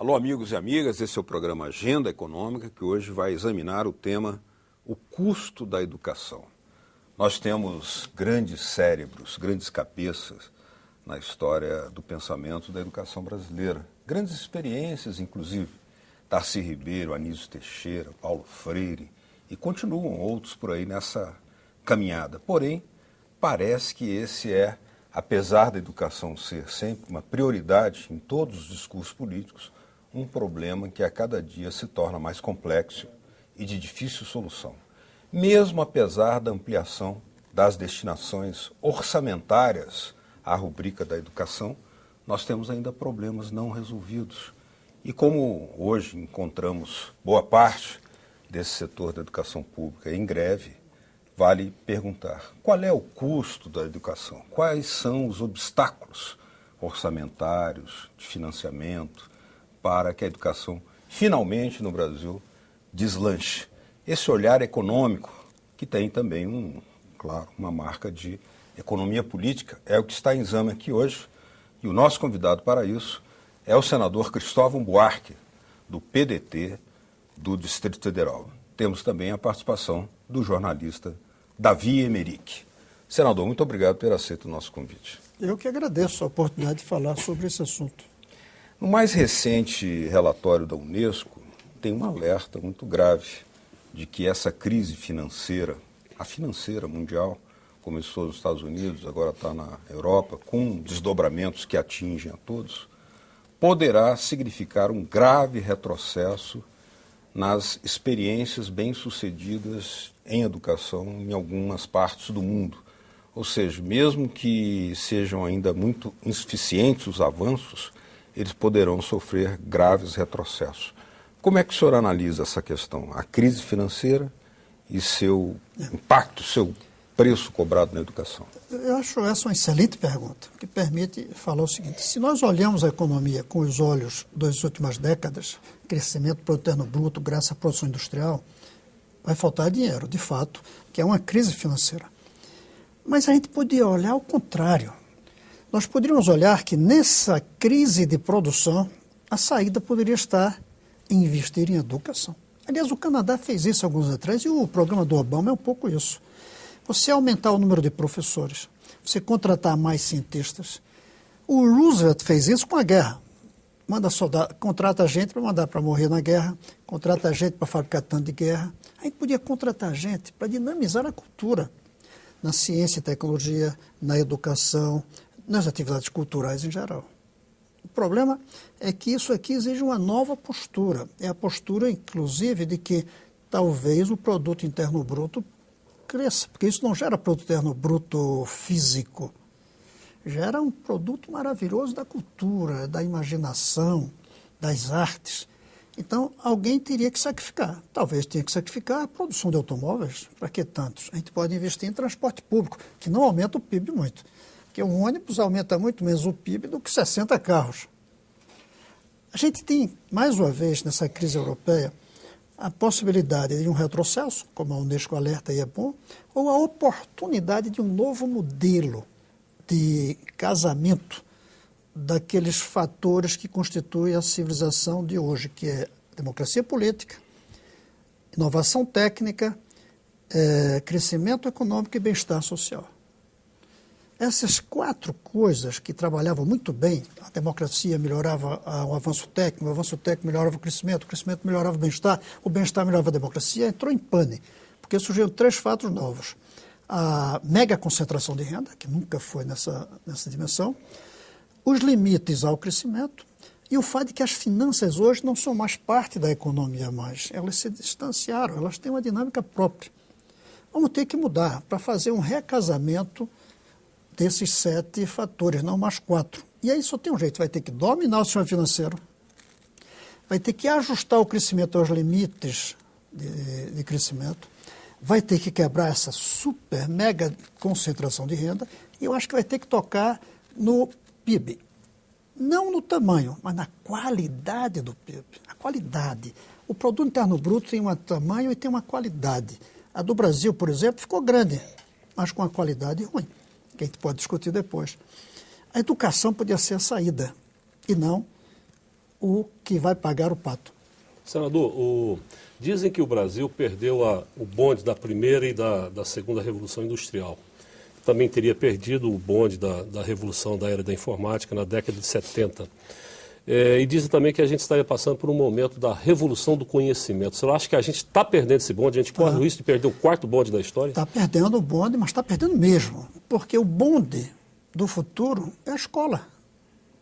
Alô, amigos e amigas, esse é o programa Agenda Econômica, que hoje vai examinar o tema o custo da educação. Nós temos grandes cérebros, grandes cabeças na história do pensamento da educação brasileira. Grandes experiências, inclusive. Darcy Ribeiro, Anísio Teixeira, Paulo Freire, e continuam outros por aí nessa caminhada. Porém, parece que esse é, apesar da educação ser sempre uma prioridade em todos os discursos políticos, um problema que a cada dia se torna mais complexo e de difícil solução. Mesmo apesar da ampliação das destinações orçamentárias à rubrica da educação, nós temos ainda problemas não resolvidos. E como hoje encontramos boa parte desse setor da educação pública em greve, vale perguntar: qual é o custo da educação? Quais são os obstáculos orçamentários, de financiamento, para que a educação finalmente no Brasil deslanche? Esse olhar econômico, que tem também, uma marca de economia política, é o que está em exame aqui hoje. E o nosso convidado para isso é o senador Cristóvão Buarque, do PDT do Distrito Federal. Temos também a participação do jornalista Davi Emerick. Senador, muito obrigado por ter aceito o nosso convite. Eu que agradeço a oportunidade de falar sobre esse assunto. No mais recente relatório da Unesco, tem um alerta muito grave de que essa crise financeira, a financeira mundial, começou nos Estados Unidos, agora está na Europa, com desdobramentos que atingem a todos, poderá significar um grave retrocesso nas experiências bem-sucedidas em educação em algumas partes do mundo. Ou seja, mesmo que sejam ainda muito insuficientes os avanços, eles poderão sofrer graves retrocessos. Como é que o senhor analisa essa questão? A crise financeira e seu impacto, seu preço cobrado na educação? Eu acho essa uma excelente pergunta, que permite falar o seguinte: se nós olhamos a economia com os olhos das últimas décadas, crescimento do produto interno bruto graças à produção industrial, vai faltar dinheiro, de fato, que é uma crise financeira. Mas a gente podia olhar ao contrário. Nós poderíamos olhar que nessa crise de produção, a saída poderia estar em investir em educação. Aliás, o Canadá fez isso alguns anos atrás e o programa do Obama é um pouco isso. Você aumentar o número de professores, você contratar mais cientistas. O Roosevelt fez isso com a guerra. Contrata gente para mandar para morrer na guerra, contrata gente para fabricar tanto de guerra. A gente podia contratar gente para dinamizar a cultura na ciência e tecnologia, na educação, nas atividades culturais em geral. O problema é que isso aqui exige uma nova postura. É a postura, inclusive, de que talvez o produto interno bruto cresça, porque isso não gera produto interno bruto físico, gera um produto maravilhoso da cultura, da imaginação, das artes. Então, alguém teria que sacrificar. Talvez tenha que sacrificar a produção de automóveis. Para que tantos? A gente pode investir em transporte público, que não aumenta o PIB muito. Porque um ônibus aumenta muito menos o PIB do que 60 carros. A gente tem, mais uma vez, nessa crise europeia, a possibilidade de um retrocesso, como a Unesco alerta e é bom, ou a oportunidade de um novo modelo de casamento daqueles fatores que constituem a civilização de hoje, que é democracia política, inovação técnica, crescimento econômico e bem-estar social. Essas quatro coisas que trabalhavam muito bem, a democracia melhorava o avanço técnico melhorava o crescimento melhorava o bem-estar melhorava a democracia, entrou em pane, porque surgiram três fatos novos. A mega concentração de renda, que nunca foi nessa dimensão, os limites ao crescimento e o fato de que as finanças hoje não são mais parte da economia mais. Elas se distanciaram, elas têm uma dinâmica própria. Vamos ter que mudar para fazer um recasamento desses 7 fatores, não mais 4. E aí só tem um jeito: vai ter que dominar o sistema financeiro, vai ter que ajustar o crescimento aos limites de crescimento, vai ter que quebrar essa super, mega concentração de renda, e eu acho que vai ter que tocar no PIB. Não no tamanho, mas na qualidade do PIB. A qualidade. O produto interno bruto tem um tamanho e tem uma qualidade. A do Brasil, por exemplo, ficou grande, mas com uma qualidade ruim, que a gente pode discutir depois. A educação podia ser a saída, e não o que vai pagar o pato. Senador, dizem que o Brasil perdeu o bonde da primeira e da segunda Revolução Industrial. Também teria perdido o bonde da Revolução da Era da Informática na década de 70. E dizem também que a gente estaria passando por um momento da Revolução do Conhecimento. Você acha que a gente está perdendo esse bonde? A gente corre o risco de perder o quarto bonde da história? Está perdendo o bonde, mas está perdendo mesmo. Porque o bonde do futuro é a escola.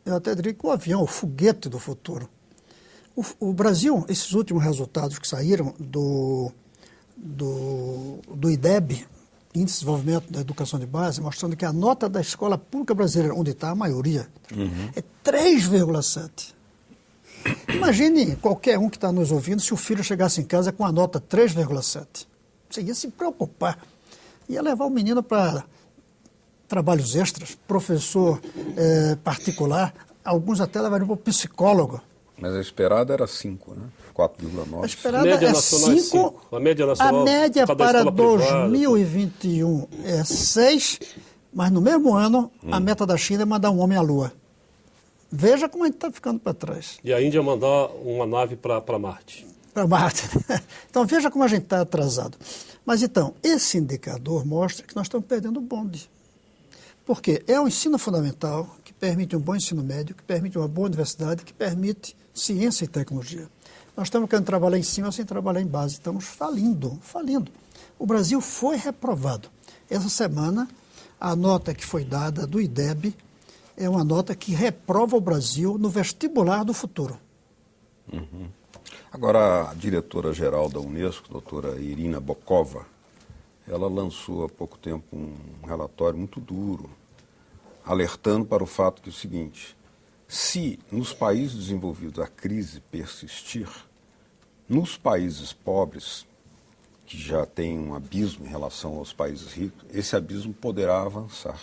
Eu até diria que o avião, o foguete do futuro. O Brasil, esses últimos resultados que saíram do IDEB, Índice de Desenvolvimento da Educação de Base, mostrando que a nota da escola pública brasileira, onde está a maioria, é 3,7. Imagine qualquer um que está nos ouvindo se o filho chegasse em casa com a nota 3,7. Você ia se preocupar. Ia levar o menino para trabalhos extras, professor particular, alguns até levariam para o psicólogo. Mas a esperada era 5, né? 4,9. A esperada é 5. A média nacional, a média para 2021 é 6, mas no mesmo ano a meta da China é mandar um homem à Lua. Veja como a gente está ficando para trás. E a Índia mandar uma nave para Marte. Para Marte. Então veja como a gente está atrasado. Mas então, esse indicador mostra que nós estamos perdendo o bonde. Porque é o ensino fundamental que permite um bom ensino médio, que permite uma boa universidade, que permite ciência e tecnologia. Nós estamos querendo trabalhar em cima sem trabalhar em base. Estamos falindo. O Brasil foi reprovado. Essa semana, a nota que foi dada do IDEB é uma nota que reprova o Brasil no vestibular do futuro. Agora, a diretora-geral da Unesco, doutora Irina Bokova, ela lançou há pouco tempo um relatório muito duro, alertando para o fato que é o seguinte: se nos países desenvolvidos a crise persistir, nos países pobres, que já tem um abismo em relação aos países ricos, esse abismo poderá avançar.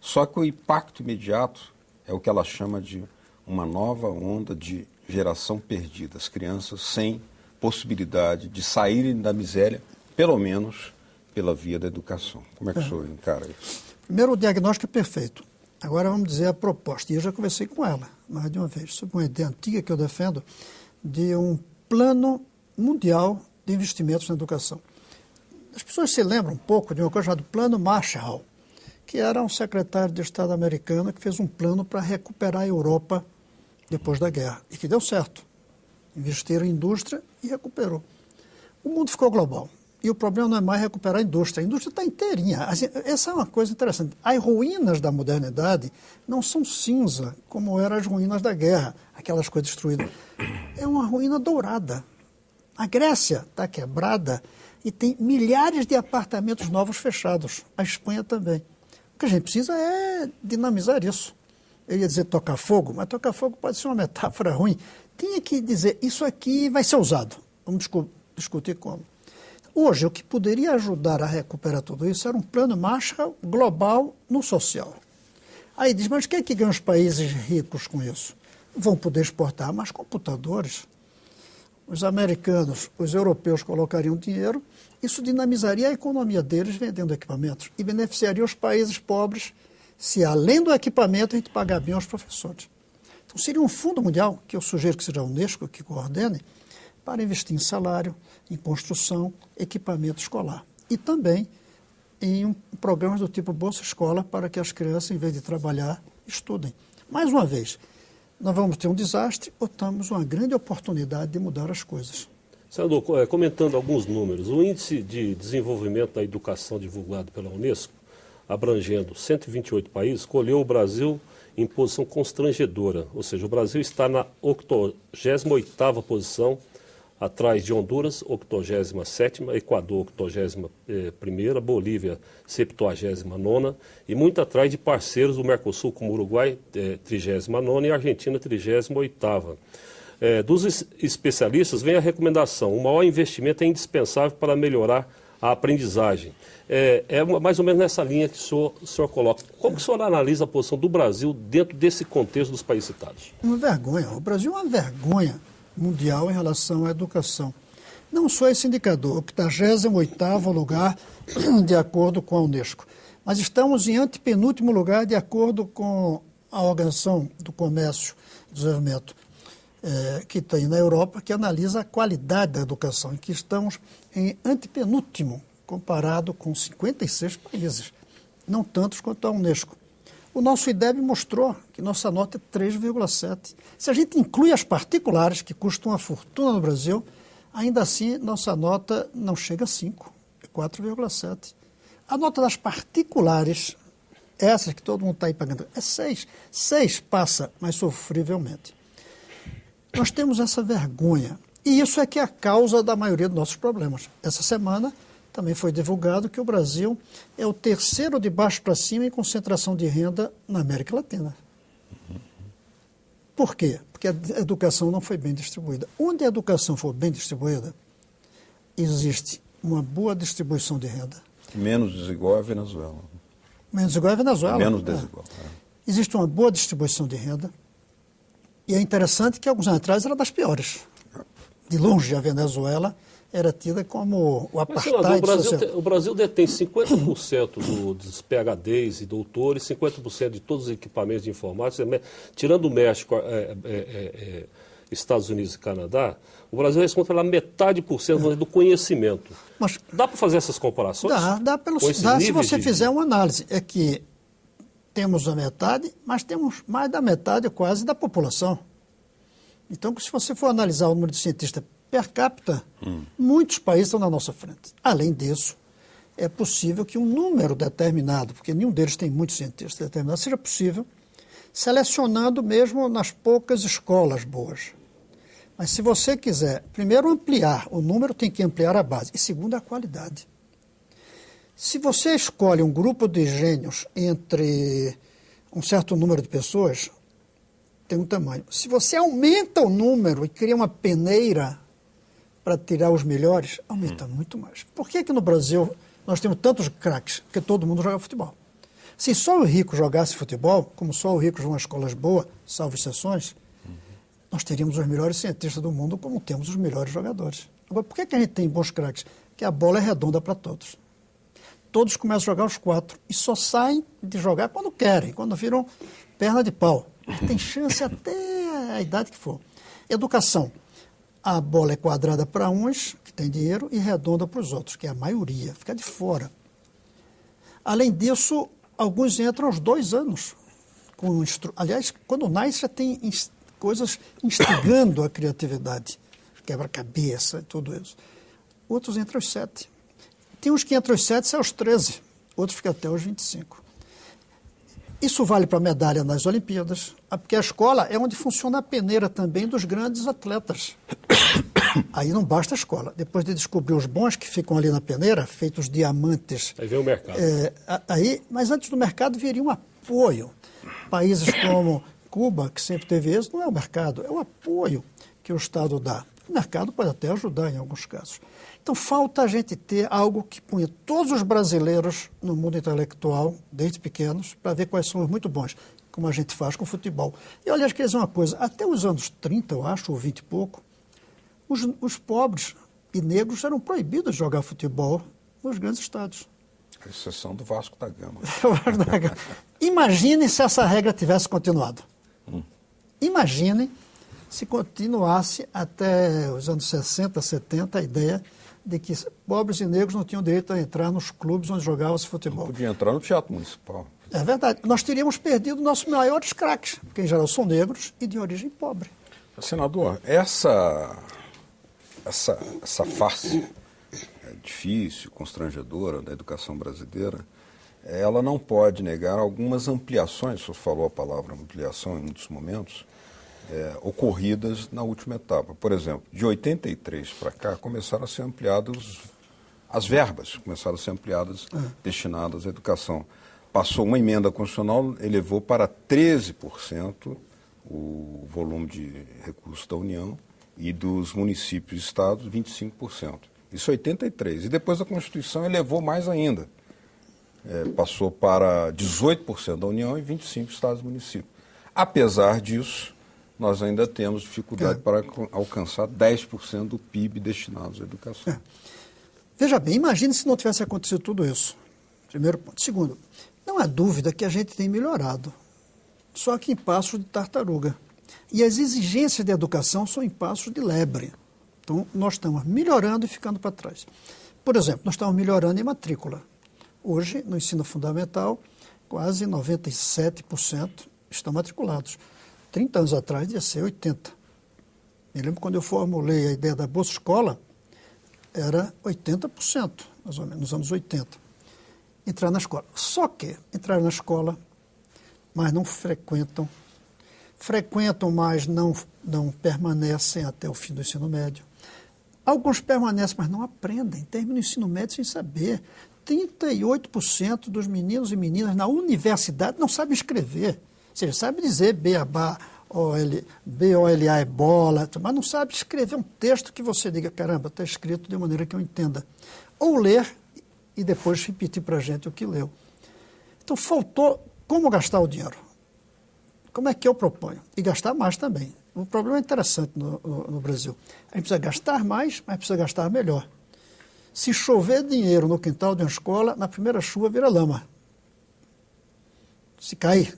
Só que o impacto imediato é o que ela chama de uma nova onda de geração perdida, as crianças sem possibilidade de saírem da miséria, pelo menos pela via da educação. Como é que o senhor encara isso? Primeiro, o diagnóstico é perfeito. Agora vamos dizer a proposta. E eu já conversei com ela mais de uma vez, sobre uma ideia antiga que eu defendo de um plano mundial de investimentos na educação. As pessoas se lembram um pouco de uma coisa chamada Plano Marshall, que era um secretário de Estado americano que fez um plano para recuperar a Europa depois da guerra, e que deu certo. Investiram em indústria e recuperou. O mundo ficou global. E o problema não é mais recuperar a indústria está inteirinha. Assim, essa é uma coisa interessante. As ruínas da modernidade não são cinza, como eram as ruínas da guerra, aquelas coisas destruídas. É uma ruína dourada. A Grécia está quebrada e tem milhares de apartamentos novos fechados. A Espanha também. O que a gente precisa é dinamizar isso. Eu ia dizer tocar fogo, mas tocar fogo pode ser uma metáfora ruim. Tinha que dizer, isso aqui vai ser usado. Vamos discutir como. Hoje, o que poderia ajudar a recuperar tudo isso era um plano Marshall global no social. Aí diz, mas o que é que ganham os países ricos com isso? Vão poder exportar mais computadores. Os americanos, os europeus colocariam dinheiro, isso dinamizaria a economia deles vendendo equipamentos e beneficiaria os países pobres se, além do equipamento, a gente pagar bem aos professores. Então, seria um fundo mundial, que eu sugiro que seja a Unesco que coordene, para investir em salário, em construção, equipamento escolar. E também em programas do tipo Bolsa Escola, para que as crianças, em vez de trabalhar, estudem. Mais uma vez, nós vamos ter um desastre ou temos uma grande oportunidade de mudar as coisas. Senador, comentando alguns números, o Índice de Desenvolvimento da Educação divulgado pela Unesco, abrangendo 128 países, colheu o Brasil em posição constrangedora, ou seja, o Brasil está na 88ª posição, atrás de Honduras, 87ª, Equador, 81ª, Bolívia, 79ª, e muito atrás de parceiros do Mercosul, como Uruguai, 39ª, e Argentina, 38ª. Dos especialistas vem a recomendação: o maior investimento é indispensável para melhorar a aprendizagem. É mais ou menos nessa linha que o senhor coloca. Como que o senhor analisa a posição do Brasil dentro desse contexto dos países citados? Uma vergonha. O Brasil é uma vergonha mundial em relação à educação. Não só esse indicador, o 88º lugar de acordo com a Unesco, mas estamos em antepenúltimo lugar de acordo com a Organização do Comércio e do Desenvolvimento. que tem na Europa, que analisa a qualidade da educação, e que estamos em antepenúltimo, comparado com 56 países, não tantos quanto a Unesco. O nosso IDEB mostrou que nossa nota é 3,7. Se a gente inclui as particulares, que custam uma fortuna no Brasil, ainda assim nossa nota não chega a 5, é 4,7. A nota das particulares, essas que todo mundo está aí pagando, é 6. 6 passa, mas sofrivelmente. Nós temos essa vergonha. E isso é que é a causa da maioria dos nossos problemas. Essa semana também foi divulgado que o Brasil é o terceiro de baixo para cima em concentração de renda na América Latina. Por quê? Porque a educação não foi bem distribuída. Onde a educação for bem distribuída, existe uma boa distribuição de renda. Menos desigual é a Venezuela. Menos desigual é a Venezuela. Menos desigual. Existe uma boa distribuição de renda. E é interessante que alguns anos atrás era das piores. De longe, a Venezuela era tida como o apartheid social. O Brasil detém 50% dos PhDs e doutores, 50% de todos os equipamentos de informática, tirando o México, Estados Unidos e Canadá, o Brasil responde pela metade por cento do conhecimento. Mas dá para fazer essas comparações? Dá se você fizer uma análise. É que temos a metade, mas temos mais da metade quase da população. Então, se você for analisar o número de cientistas per capita, muitos países estão na nossa frente. Além disso, é possível que um número determinado, porque nenhum deles tem muitos cientistas determinados, seja possível, selecionando mesmo nas poucas escolas boas. Mas se você quiser, primeiro, ampliar o número, tem que ampliar a base. E segundo, a qualidade. Se você escolhe um grupo de gênios entre um certo número de pessoas, tem um tamanho. Se você aumenta o número e cria uma peneira para tirar os melhores, aumenta muito mais. Por que no Brasil nós temos tantos craques? Porque todo mundo joga futebol. Se só os ricos jogassem futebol, como só os ricos vão a escolas boas, salvo exceções, nós teríamos os melhores cientistas do mundo, como temos os melhores jogadores. Agora, por que a gente tem bons craques? Porque a bola é redonda para todos. Todos começam a jogar os 4 e só saem de jogar quando querem, quando viram perna de pau. Tem chance até a idade que for. Educação. A bola é quadrada para uns, que tem dinheiro, e redonda para os outros, que é a maioria, fica de fora. Além disso, alguns entram aos 2 anos. Aliás, quando nasce já tem coisas instigando a criatividade, quebra-cabeça e tudo isso. Outros entram aos 7. Tem uns que entram aos 7 e saem aos 13. Outros ficam até aos 25. Isso vale para medalha nas Olimpíadas, porque a escola é onde funciona a peneira também dos grandes atletas. Aí não basta a escola. Depois de descobrir os bons que ficam ali na peneira, feitos diamantes. Aí vem o mercado. Mas antes do mercado viria um apoio. Países como Cuba, que sempre teve êxito, não é o mercado, é o apoio que o Estado dá. O mercado pode até ajudar em alguns casos. Então, falta a gente ter algo que ponha todos os brasileiros no mundo intelectual, desde pequenos, para ver quais são os muito bons, como a gente faz com o futebol. E, aliás, quer dizer uma coisa, até os anos 30, eu acho, ou 20 e pouco, os pobres e negros eram proibidos de jogar futebol nos grandes estádios. A exceção do Vasco da Gama. Imagine se essa regra tivesse continuado. Imagine se continuasse até os anos 60, 70, a ideia de que pobres e negros não tinham direito a entrar nos clubes onde jogava-se futebol. Não podia entrar no Teatro Municipal. É verdade. Nós teríamos perdido nossos maiores craques, que em geral são negros e de origem pobre. Senador, essa face difícil, constrangedora da educação brasileira, ela não pode negar algumas ampliações, o senhor falou a palavra ampliação em muitos momentos, ocorridas na última etapa. Por exemplo, de 83 para cá, começaram a ser ampliadas as verbas, começaram a ser ampliadas, destinadas à educação. Passou uma emenda constitucional, elevou para 13% o volume de recursos da União e dos municípios e estados, 25%. Isso é 83. E depois a Constituição elevou mais ainda. Passou para 18% da União e 25% estados e municípios. Apesar disso, nós ainda temos dificuldade para alcançar 10% do PIB destinados à educação. Veja bem, imagine se não tivesse acontecido tudo isso. Primeiro ponto. Segundo, não há dúvida que a gente tem melhorado, só que em passos de tartaruga. E as exigências de educação são em passos de lebre. Então, nós estamos melhorando e ficando para trás. Por exemplo, nós estamos melhorando em matrícula. Hoje, no ensino fundamental, quase 97% estão matriculados. 30 anos atrás, ia ser 80%. Me lembro quando eu formulei a ideia da Bolsa Escola, era 80%, mais ou menos, nos anos 80. Entrar na escola. Só que entraram na escola, mas não frequentam, mas não permanecem até o fim do ensino médio. Alguns permanecem, mas não aprendem, terminam o ensino médio sem saber. 38% dos meninos e meninas na universidade não sabem escrever. Ou seja, sabem dizer beabá, B-O-L-A é bola, mas não sabe escrever um texto que você diga, caramba, está escrito de maneira que eu entenda. Ou ler e depois repetir para a gente o que leu. Então, faltou como gastar o dinheiro. Como é que eu proponho? E gastar mais também. O problema é interessante no Brasil. A gente precisa gastar mais, mas precisa gastar melhor. Se chover dinheiro no quintal de uma escola, na primeira chuva vira lama. Se cair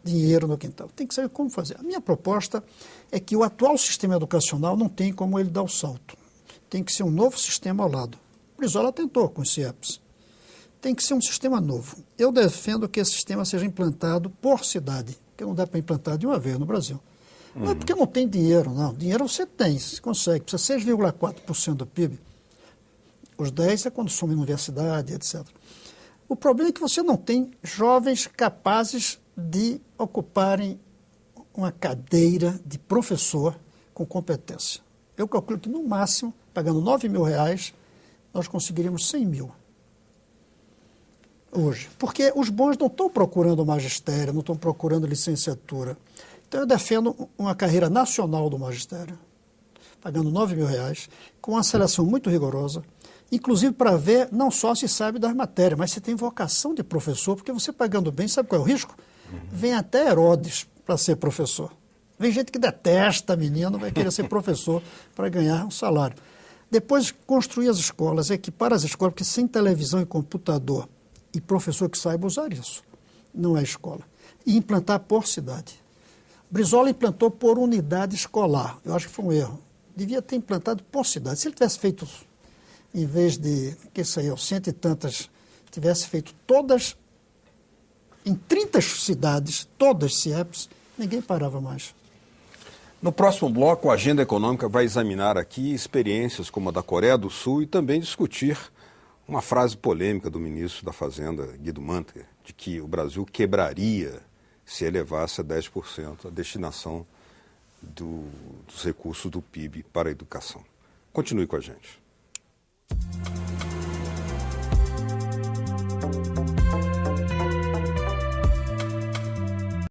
dinheiro no quintal. Tem que saber como fazer. A minha proposta é que o atual sistema educacional não tem como ele dar o salto. Tem que ser um novo sistema ao lado. O Brizola tentou com os CIEPs. Tem que ser um sistema novo. Eu defendo que esse sistema seja implantado por cidade, porque não dá para implantar de uma vez no Brasil. Não é porque não tem dinheiro, não. Dinheiro você tem, você consegue. Precisa 6,4% do PIB. Os 10% é quando soma em universidade, etc. O problema é que você não tem jovens capazes de ocuparem uma cadeira de professor com competência. Eu calculo que, no máximo, pagando R$9 mil, nós conseguiríamos 100 mil. Hoje. Porque os bons não estão procurando magistério, não estão procurando licenciatura. Então, eu defendo uma carreira nacional do magistério, pagando R$9 mil, com uma seleção muito rigorosa, inclusive para ver não só se sabe das matérias, mas se tem vocação de professor, porque você pagando bem, sabe qual é o risco? Vem até Herodes para ser professor. Vem gente que detesta menino, vai querer ser professor para ganhar um salário. Depois, construir as escolas, equipar as escolas, porque sem televisão e computador e professor que saiba usar isso, não é escola. E implantar por cidade. Brizola implantou por unidade escolar. Eu acho que foi um erro. Devia ter implantado por cidade. Se ele tivesse feito, em vez de, que saiu, 100 e tantas, tivesse feito todas, em 30 cidades, todas CIEPs, ninguém parava mais. No próximo bloco, a Agenda Econômica vai examinar aqui experiências como a da Coreia do Sul e também discutir uma frase polêmica do ministro da Fazenda, Guido Mantega, de que o Brasil quebraria se elevasse a 10% a destinação dos recursos do PIB para a educação. Continue com a gente.